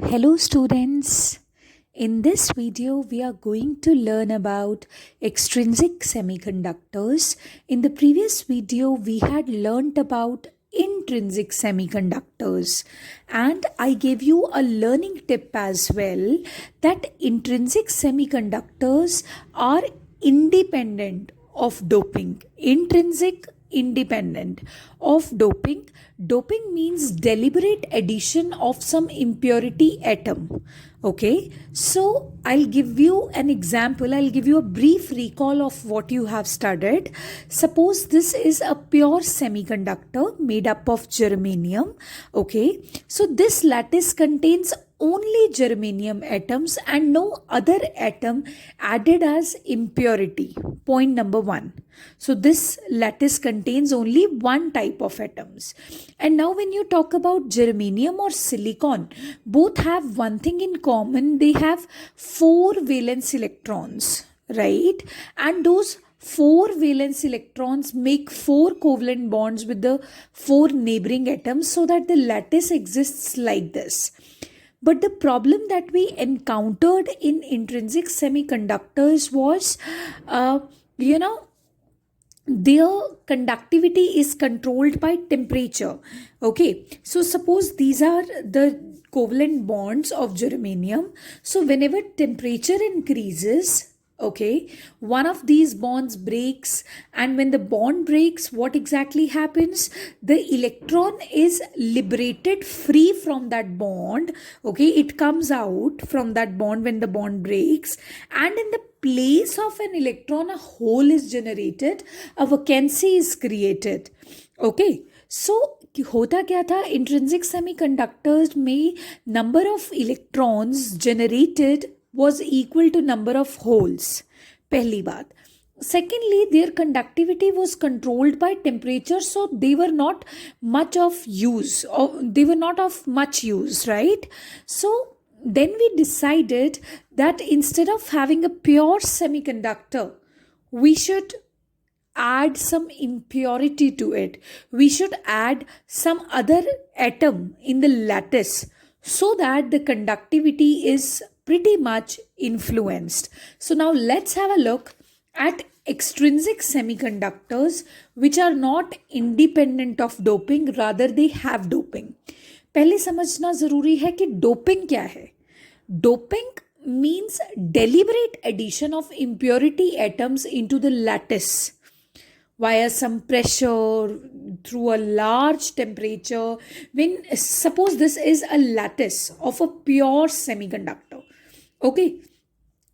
Hello students. In this video we are going to learn about extrinsic semiconductors. In the previous video we had learnt about intrinsic semiconductors, and I gave you a learning tip as well that intrinsic semiconductors are independent of doping. Intrinsic independent of doping. Doping means deliberate addition of some impurity atom. Okay, so I'll give you an example. I'll give you a brief recall of what you have studied. Suppose this is a pure semiconductor made up of germanium. Okay, so this lattice contains only germanium atoms and no other atom added as impurity. Point number one. So this lattice contains only one type of atoms. And now when you talk about germanium or silicon, both have one thing in common. They have 4 valence electrons, right? And those 4 valence electrons make 4 covalent bonds with the 4 neighboring atoms so that the lattice exists like this. But the problem that we encountered in intrinsic semiconductors was, their conductivity is controlled by temperature. Okay, so suppose these are the covalent bonds of germanium. So whenever temperature increases, okay, one of these bonds breaks, and when the bond breaks, what exactly happens? The electron is liberated free from that bond. Okay, it comes out from that bond when the bond breaks, and in the place of an electron a hole is generated, a vacancy is created. Okay, so होता क्या था, intrinsic semiconductors में number of electrons generated was equal to number of holes. पहली बात. Secondly, their conductivity was controlled by temperature, so they were not much of use, or they were not of much use, right? So then we decided that instead of having a pure semiconductor, we should add some impurity to it. We should add some other atom in the lattice so that the conductivity is pretty much influenced. So now let's have a look at extrinsic semiconductors which are not independent of doping, rather they have doping. पहले समझना जरूरी है कि doping क्या है. Doping means deliberate addition of impurity atoms into the lattice via some pressure, through a large temperature. When suppose this is a lattice of a pure semiconductor. Okay,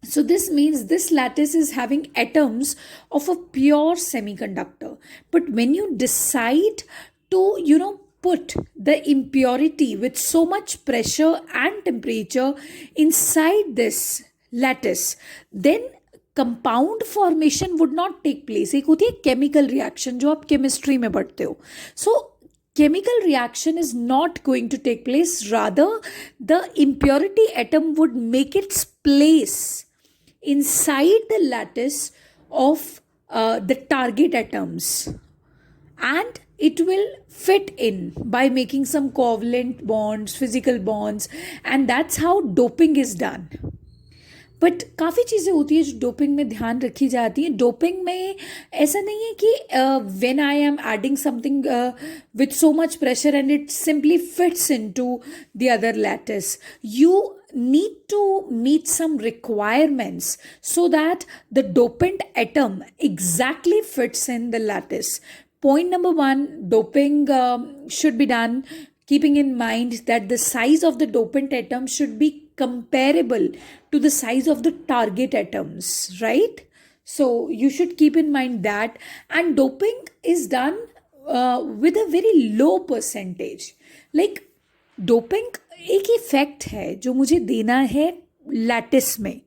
so this means this lattice is having atoms of a pure semiconductor. But when you decide to put the impurity with so much pressure and temperature inside this lattice, then compound formation would not take place. एक होती है chemical reaction जो आप chemistry में पढ़ते हो. सो chemical reaction is not going to take place, rather the impurity atom would make its place inside the lattice of the target atoms, and it will fit in by making some covalent bonds, physical bonds, and that's how doping is done. But काफ़ी चीज़ें होती है जो doping में ध्यान रखी जाती हैं. डोपिंग में ऐसा नहीं है कि when I am adding something with so much pressure and it simply fits into the other lattice. You need to meet some requirements so that the dopant atom exactly fits in the lattice. Point number one, doping should be done keeping in mind that the size of the dopant atom should be comparable to the size of the target atoms, right? So you should keep in mind that. And doping is done with a very low percentage. Like doping एक effect है जो मुझे देना है lattice में,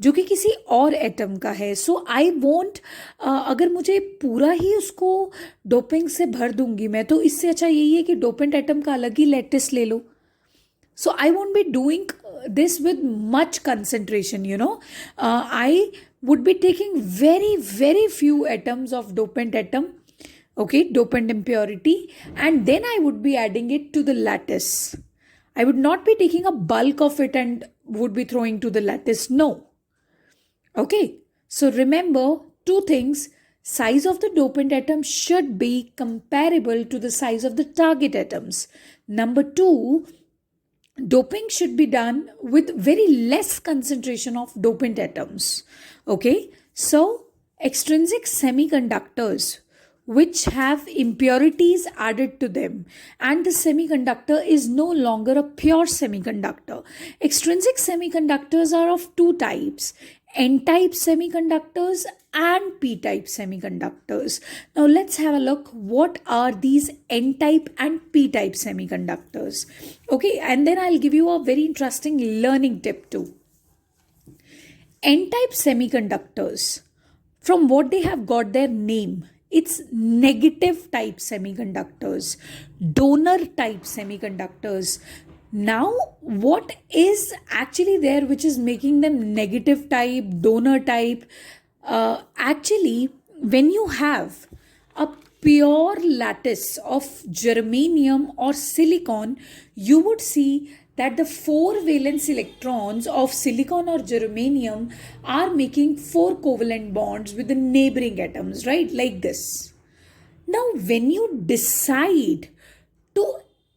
जो कि किसी और एटम का है. सो आई वॉन्ट, अगर मुझे पूरा ही उसको डोपिंग से भर दूंगी मैं, तो इससे अच्छा यही है कि डोपेंट एटम का अलग ही लैटिस ले लो. So I won't be doing this with much concentration, I would be taking very, very few atoms of dopant atom, okay, dopant impurity, and then I would be adding it to the lattice. I would not be taking a bulk of it and would be throwing to the lattice. No. Okay. So remember two things. Size of the dopant atom should be comparable to the size of the target atoms. Number two, doping should be done with very less concentration of dopant atoms. Okay. So extrinsic semiconductors which have impurities added to them, and the semiconductor is no longer a pure semiconductor. Extrinsic semiconductors are of two types: N-type semiconductors and P-type semiconductors. Now let's have a look. What are these N-type and P-type semiconductors? Okay, and then I'll give you a very interesting learning tip too. N-type semiconductors, from what they have got their name, it's negative type semiconductors, donor type semiconductors. Now, what is actually there which is making them negative type, donor type? Actually, when you have a pure lattice of germanium or silicon, you would see that the 4 valence electrons of silicon or germanium are making 4 covalent bonds with the neighboring atoms, right? Like this. Now, when you decide to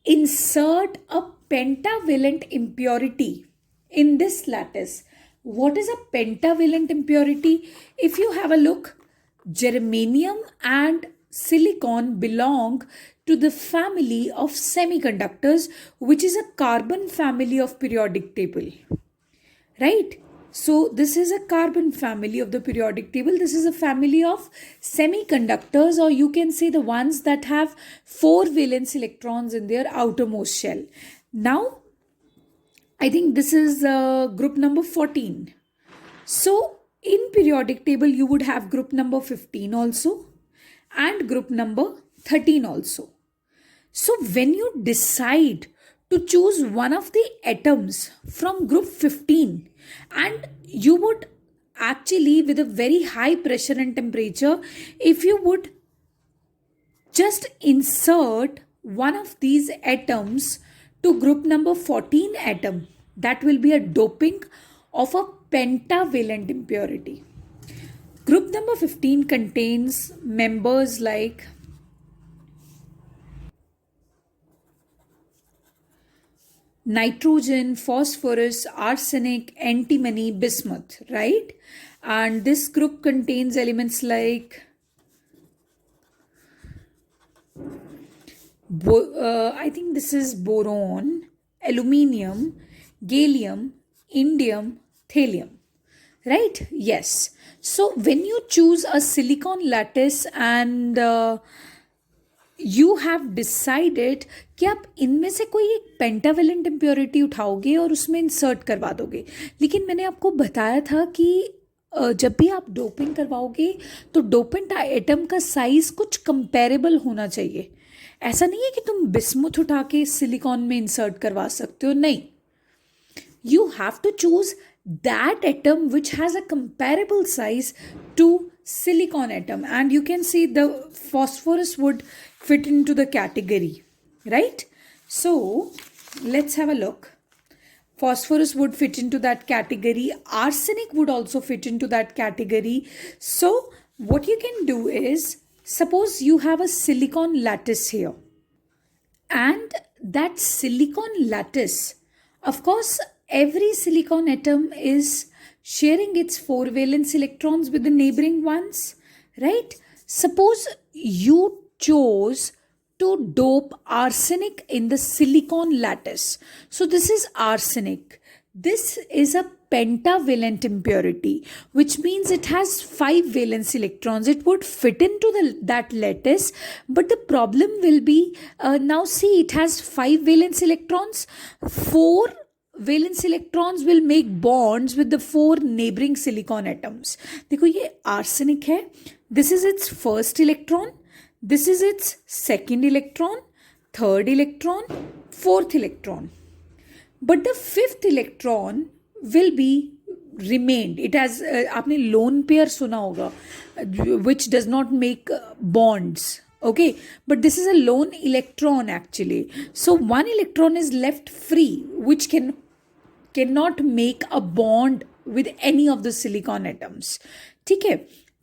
insert a pentavalent impurity in this lattice, what is a pentavalent impurity? If you have a look, germanium and silicon belong to the family of semiconductors, which is a carbon family of periodic table, right? So this is a carbon family of the periodic table. This is a family of semiconductors, or you can say the ones that have 4 valence electrons in their outermost shell. Now, I think this is group number 14. So in periodic table, you would have group number 15 also and group number 13 also. So when you decide to choose one of the atoms from group 15, and you would actually, with a very high pressure and temperature, if you would just insert one of these atoms to group number 14 atom, that will be a doping of a pentavalent impurity. Group number 15 contains members like nitrogen, phosphorus, arsenic, antimony, bismuth, right? And this group contains elements like I think this is boron, aluminium, gallium, indium, thallium, right? Yes. So when you choose a silicon lattice and you have decided कि आप इनमें से कोई एक pentavalent impurity उठाओगे और उसमें insert करवा दोगे, लेकिन मैंने आपको बताया था कि जब भी आप डोपिंग करवाओगे तो डोपेंट एटम का साइज कुछ कंपेरेबल होना चाहिए. ऐसा नहीं है कि तुम बिस्मुथ उठा के सिलिकॉन में इंसर्ट करवा सकते हो, नहीं. You have to choose that atom which has a comparable size to silicon atom, and you can see the phosphorus would fit into the category, right? So let's have a look. Phosphorus would fit into that category. Arsenic would also fit into that category. So what you can do is, suppose you have a silicon lattice here, and that silicon lattice, of course, every silicon atom is sharing its 4 valence electrons with the neighboring ones, right? Suppose you chose to dope arsenic in the silicon lattice. So this is arsenic. This is a pentavalent impurity, which means it has 5 valence electrons. It would fit into that lattice, but the problem will be, now see, it has 5 valence electrons. 4 valence electrons will make bonds with the 4 neighboring silicon atoms. देखो ये arsenic है. This is its first electron. This is its second electron, third electron, fourth electron. But the 5th electron will be remained. It has आपने lone pair सुना होगा, which does not make bonds. Okay, but this is a lone electron actually. So one electron is left free, which cannot make a bond with any of the silicon atoms. ठीक है,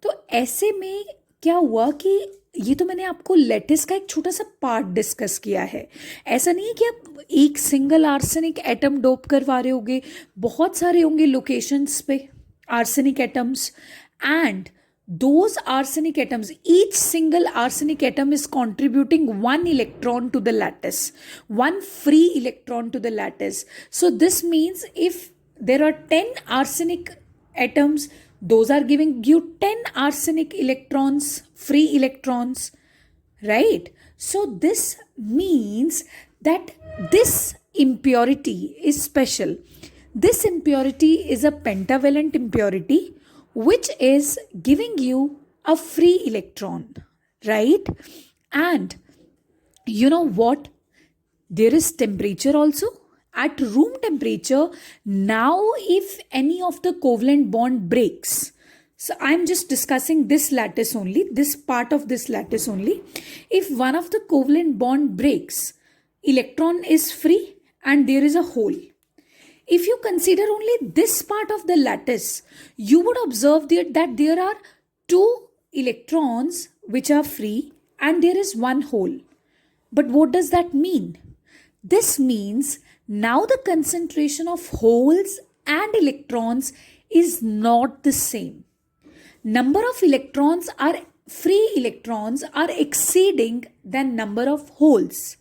तो ऐसे में क्या हुआ कि ये तो मैंने आपको लेटिस का एक छोटा सा पार्ट डिस्कस किया है. ऐसा नहीं है कि आप एक सिंगल आर्सेनिक एटम डोप करवा रहे होगे, बहुत सारे होंगे लोकेशंस पे arsenic atoms, and those arsenic atoms, each single arsenic atom is contributing one electron to the lattice, one free electron to the lattice. So this means if there are 10 arsenic atoms, those are giving you 10 arsenic electrons, free electrons, right? So this means that this impurity is special. This impurity is a pentavalent impurity which is giving you a free electron, right? And you know what? There is temperature also. At room temperature, now if any of the covalent bond breaks, so I'm just discussing this lattice only, this part of this lattice only. If one of the covalent bond breaks, electron is free and there is a hole. If you consider only this part of the lattice, you would observe that there are two electrons which are free and there is one hole. But what does that mean? This means now the concentration of holes and electrons is not the same. Number of electrons are free electrons are exceeding than number of holes,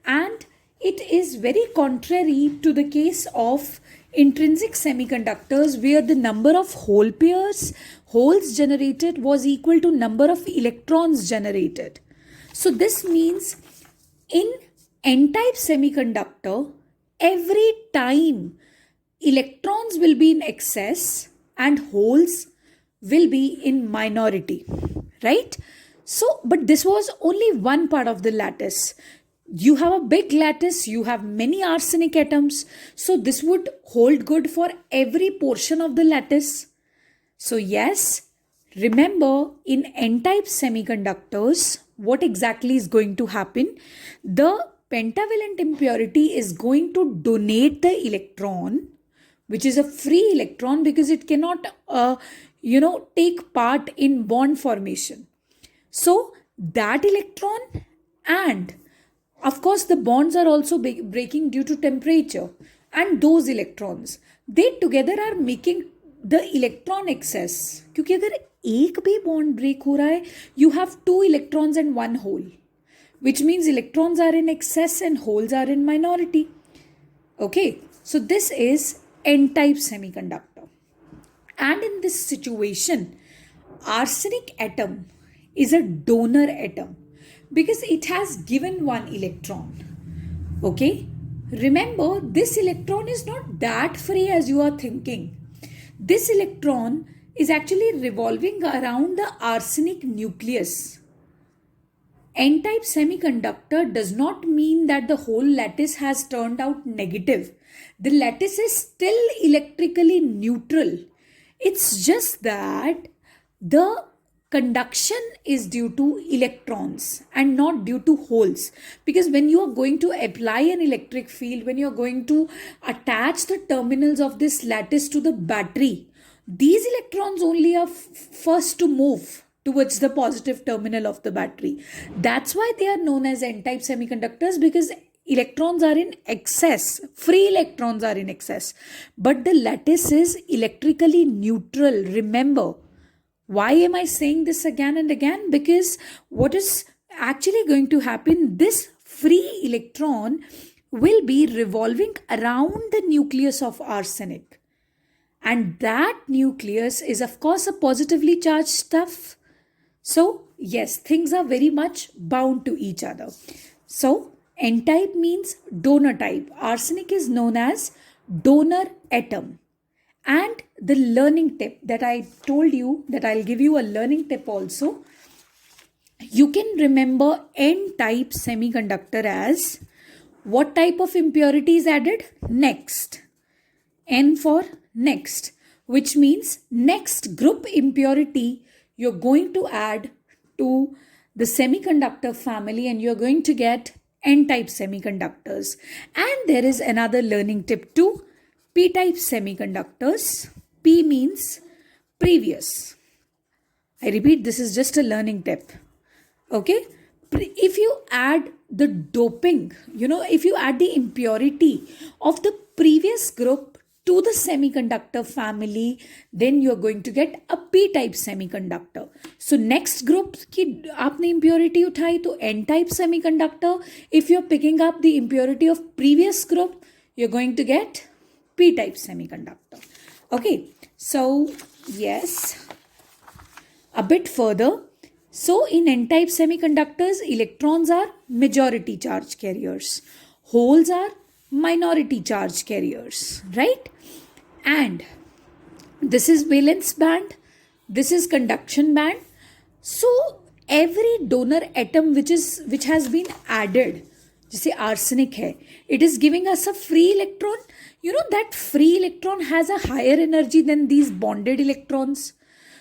and it is very contrary to the case of intrinsic semiconductors where the number of holes generated was equal to number of electrons generated. So this means in n-type semiconductor, every time electrons will be in excess and holes will be in minority, right? So, but this was only one part of the lattice. You have a big lattice, you have many arsenic atoms, so this would hold good for every portion of the lattice. So yes, remember in n-type semiconductors, what exactly is going to happen? The pentavalent impurity is going to donate the electron, which is a free electron because it cannot, take part in bond formation. So that electron, and of course the bonds are also breaking due to temperature, and those electrons, they together are making the electron excess. क्योंकि अगर एक भी bond break हो रहा है, you have two electrons and one hole, which means electrons are in excess and holes are in minority. Okay, so this is n-type semiconductor. And in this situation, arsenic atom is a donor atom because it has given one electron. Okay, remember this electron is not that free as you are thinking. This electron is actually revolving around the arsenic nucleus. N-type semiconductor does not mean that the whole lattice has turned out negative. The lattice is still electrically neutral. It's just that the conduction is due to electrons and not due to holes. Because when you are going to apply an electric field, when you are going to attach the terminals of this lattice to the battery, these electrons only are first to move towards the positive terminal of the battery. That's why they are known as n-type semiconductors, because electrons are in excess, free electrons are in excess, but the lattice is electrically neutral. Remember, why am I saying this again and again? Because what is actually going to happen, this free electron will be revolving around the nucleus of arsenic, and that nucleus is of course a positively charged stuff. So yes, things are very much bound to each other. So n-type means donor type. Arsenic is known as donor atom. And the learning tip that I told you, that I'll give you a learning tip also. You can remember n-type semiconductor as what type of impurity is added? Next. N for next, which means next group impurity you're going to add to the semiconductor family, and you're going to get N-type semiconductors. And there is another learning tip too, P-type semiconductors. P means previous. I repeat, this is just a learning tip. Okay? If you add the doping, if you add the impurity of the previous group to the semiconductor family, then you're going to get a P-type semiconductor. So next group की आपने impurity उठाई तो N-type semiconductor. If you're picking up the impurity of previous group, you're going to get P-type semiconductor. Okay, so yes, a bit further. So in N-type semiconductors, electrons are majority charge carriers. Holes are minority charge carriers, right? And this is valence band, this is conduction band. So every donor atom which has been added, जैसे arsenic है, it is giving us a free electron. That free electron has a higher energy than these bonded electrons.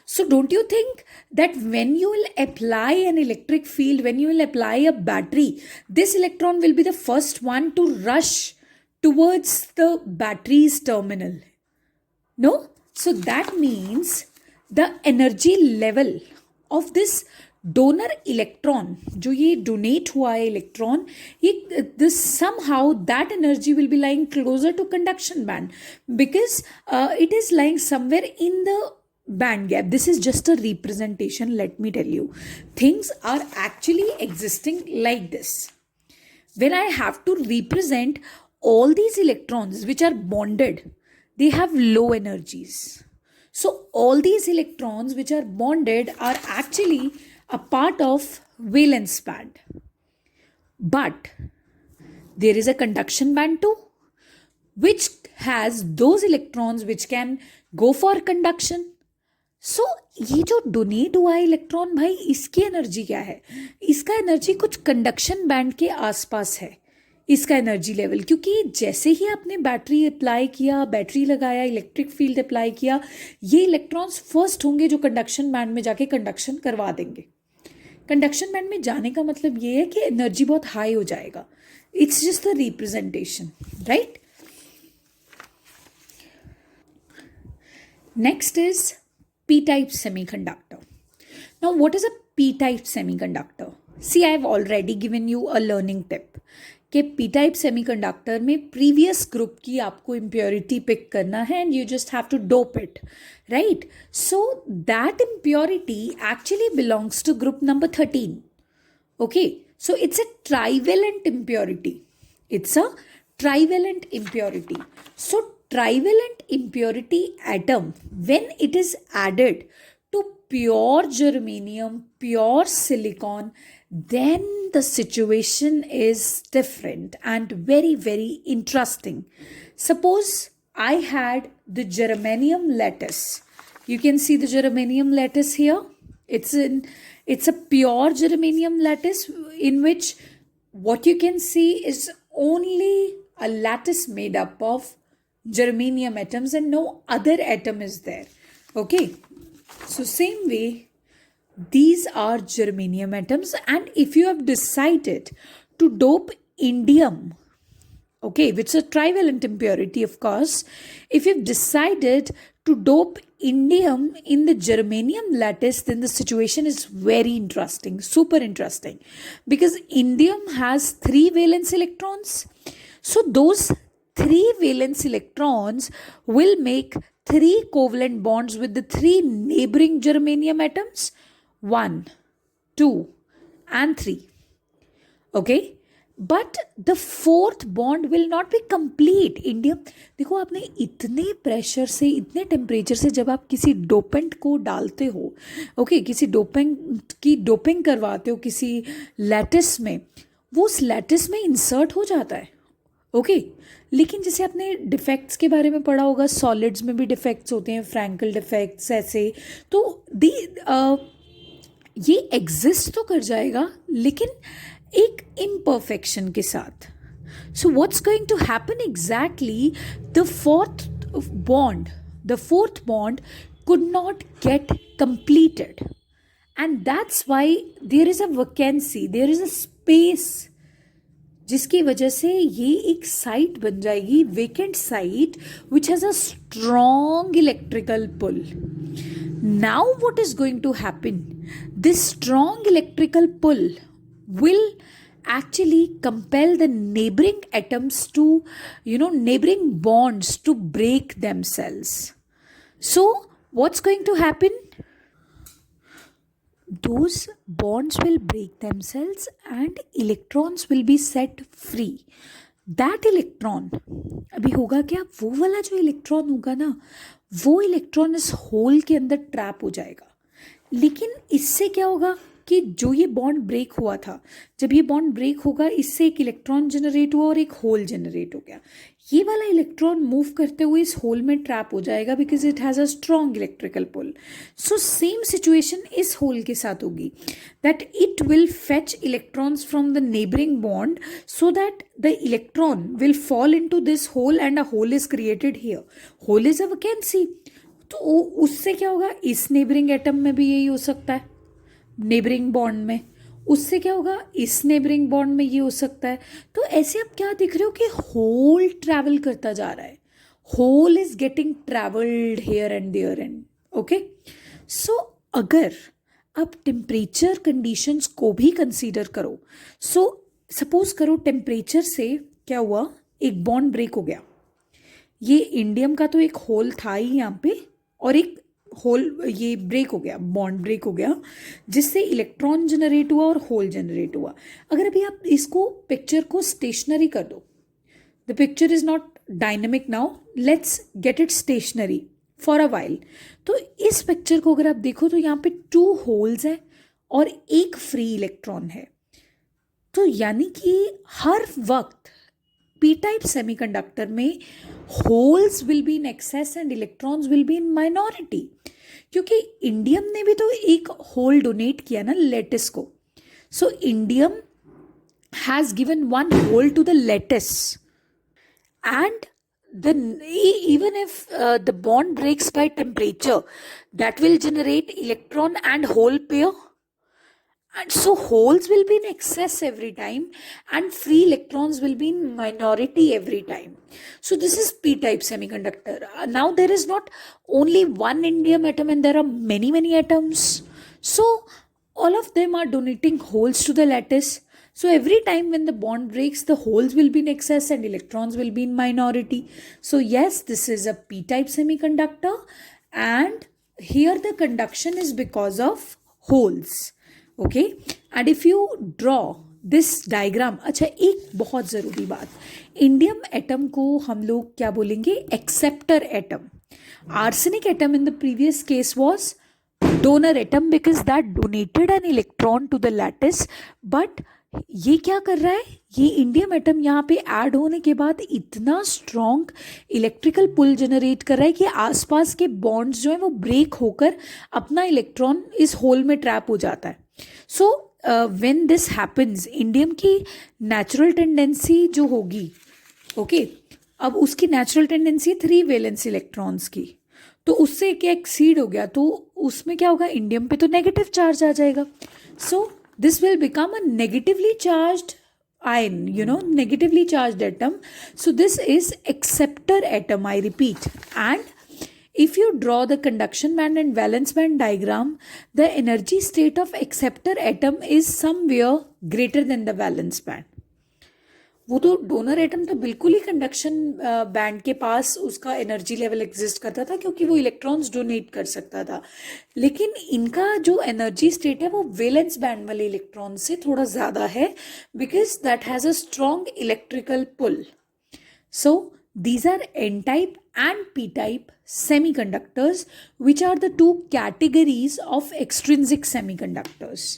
So don't you think that when you will apply an electric field, when you will apply a battery, this electron will be the first one to rush towards the battery's terminal? No? So that means the energy level of this donor electron, जो ये donate हुआ है electron, this somehow that energy will be lying closer to conduction band because it is lying somewhere in the band gap. This is just a representation, let me tell you. Things are actually existing like this. When I have to represent all these electrons which are bonded, they have low energies. So all these electrons which are bonded are actually a part of valence band. But there is a conduction band too, which has those electrons which can go for conduction. सो ये जो donate हुआ है electron भाई, इसकी energy क्या है? इसका energy कुछ कंडक्शन बैंड के आसपास है, इसका एनर्जी लेवल. क्योंकि जैसे ही आपने बैटरी अप्लाई किया, बैटरी लगाया, इलेक्ट्रिक फील्ड अप्लाई किया, ये इलेक्ट्रॉन्स फर्स्ट होंगे जो कंडक्शन बैंड में जाके कंडक्शन करवा देंगे. कंडक्शन बैंड में जाने का मतलब ये है कि एनर्जी बहुत हाई हो जाएगा. It's just the representation, right? Next is P-type semiconductor. Now, what is a P-type semiconductor? See, I have already given you a learning tip कि P-type semiconductor में previous group की आपको impurity pick करना है and you just have to dope it, right? So, that impurity actually belongs to group number 13. Okay, so it's a trivalent impurity. It's a trivalent impurity. So, trivalent impurity atom, when it is added to pure germanium, pure silicon, then the situation is different and very, very interesting. Suppose I had the germanium lattice. You can see the germanium lattice here. It's a pure germanium lattice in which what you can see is only a lattice made up of germanium atoms and no other atom is there. Okay, so same way, these are germanium atoms, and if you have decided to dope indium, okay, which is a trivalent impurity, of course, if you've decided to dope indium in the germanium lattice, then the situation is very interesting, super interesting, because indium has 3 valence electrons. So those 3 valence electrons will make 3 covalent bonds with the 3 neighboring germanium atoms, 1, 2 and 3. Okay, but the 4th bond will not be complete. Indium, देखो आपने इतने pressure से, इतने temperature से जब आप किसी dopant को डालते हो, ओके, किसी डोपेंट की डोपिंग करवाते हो किसी लैटिस में, वो उस लैटिस में इंसर्ट हो जाता है. ओके, लेकिन जैसे आपने डिफेक्ट्स के बारे में पढ़ा होगा, सॉलिड्स में भी डिफेक्ट्स होते हैं, फ्रैंकल डिफेक्ट्स ऐसे, तो ये एग्जिस्ट तो कर जाएगा लेकिन एक इम्परफेक्शन के साथ. So what's going to happen exactly, the fourth bond could not get completed and that's why there is a vacancy, there is a space, जिसकी वजह से ये एक साइट बन जाएगी, vacant site which has a strong electrical pull. Now what is going to happen? This strong electrical pull will actually compel the neighboring atoms to, neighboring bonds to break themselves. So what's going to happen? Those bonds will break themselves and electrons will be set free. That electron, अभी होगा क्या, वो वाला जो electron होगा ना, वो electron इस होल के अंदर ट्रैप हो जाएगा. लेकिन इससे क्या होगा कि जो ये बॉन्ड ब्रेक हुआ था, जब ये बॉन्ड ब्रेक होगा, इससे एक इलेक्ट्रॉन जनरेट हुआ और एक होल जनरेट हो गया. ये वाला इलेक्ट्रॉन मूव करते हुए इस होल में ट्रैप हो जाएगा because it has a strong electrical pull. So same situation इस होल के साथ होगी, that it will fetch electrons from the neighbouring bond so that the electron will fall into this hole and a hole is created here. Hole is a vacancy. तो उससे क्या होगा, इस neighbouring atom में भी यही हो सकता है, नेबरिंग बॉन्ड में. उससे क्या होगा, इस नेबरिंग बॉन्ड में ये हो सकता है. तो ऐसे आप क्या दिख रहे हो कि होल ट्रैवल करता जा रहा है, hole is getting travelled here and there and. Okay, so अगर आप टेम्परेचर कंडीशंस को भी कंसीडर करो, सो सपोज करो टेम्परेचर से क्या हुआ, एक बॉन्ड ब्रेक हो गया. ये इंडियम का तो एक होल था ही यहाँ पे, और एक होल ये ब्रेक हो गया, बॉन्ड ब्रेक हो गया, जिससे इलेक्ट्रॉन जनरेट हुआ और होल जनरेट हुआ. अगर अभी आप इसको पिक्चर को स्टेशनरी कर दो, the picture is not dynamic now, let's get it stationary for a while. तो इस पिक्चर को अगर आप देखो तो यहाँ पे 2 होल्स है और एक फ्री इलेक्ट्रॉन है. तो यानी कि हर वक्त पी टाइप सेमीकंडक्टर में holes will be in excess and electrons will be in minority. क्योंकि इंडियम ने भी तो एक होल डोनेट किया ना लेटिस को. So indium has given 1 hole to the lattice, and even if the bond breaks by temperature, that will generate electron and hole pair, and so holes will be in excess every time and free electrons will be in minority every time. So this is p type semiconductor. Now there is not only one indium atom and there are many atoms, so all of them are donating holes to the lattice. So every time when the bond breaks, the holes will be in excess and electrons will be in minority. So yes, this is a p-type semiconductor, and here the conduction is because of holes. Okay, and if you draw this diagram, अच्छा एक बहुत ज़रूरी बात, indium atom को हम लोग क्या बोलेंगे, acceptor atom. Arsenic atom in the previous case was donor atom because that donated an electron to the lattice, but ये क्या कर रहा है, ये इंडियम एटम यहाँ पे ऐड होने के बाद इतना स्ट्रॉन्ग इलेक्ट्रिकल पुल जनरेट कर रहा है कि आसपास के बॉन्ड्स जो हैं वो ब्रेक होकर अपना इलेक्ट्रॉन इस होल में ट्रैप हो जाता है. So when this happens, indium की नेचुरल टेंडेंसी जो होगी, ओके, अब उसकी नेचुरल टेंडेंसी 3 वैलेंस इलेक्ट्रॉन्स की, तो उससे क्या एक्सीड हो गया, तो उसमें क्या होगा, इंडियम पे तो नेगेटिव चार्ज आ जाएगा. सो this will become a negatively charged ion, negatively charged atom. So this is acceptor atom, I repeat. And if you draw the conduction band and valence band diagram, the energy state of acceptor atom is somewhere greater than the valence band. वो तो donor atom तो बिल्कुल ही conduction band के पास उसका energy level exist करता था क्योंकि वो इलेक्ट्रॉन्स डोनेट कर सकता था, लेकिन इनका जो एनर्जी स्टेट है वो वैलेंस बैंड वाले इलेक्ट्रॉन से थोड़ा ज़्यादा है because that has a strong electrical pull. So these are n-type and p-type semiconductors, which are the 2 categories of extrinsic semiconductors.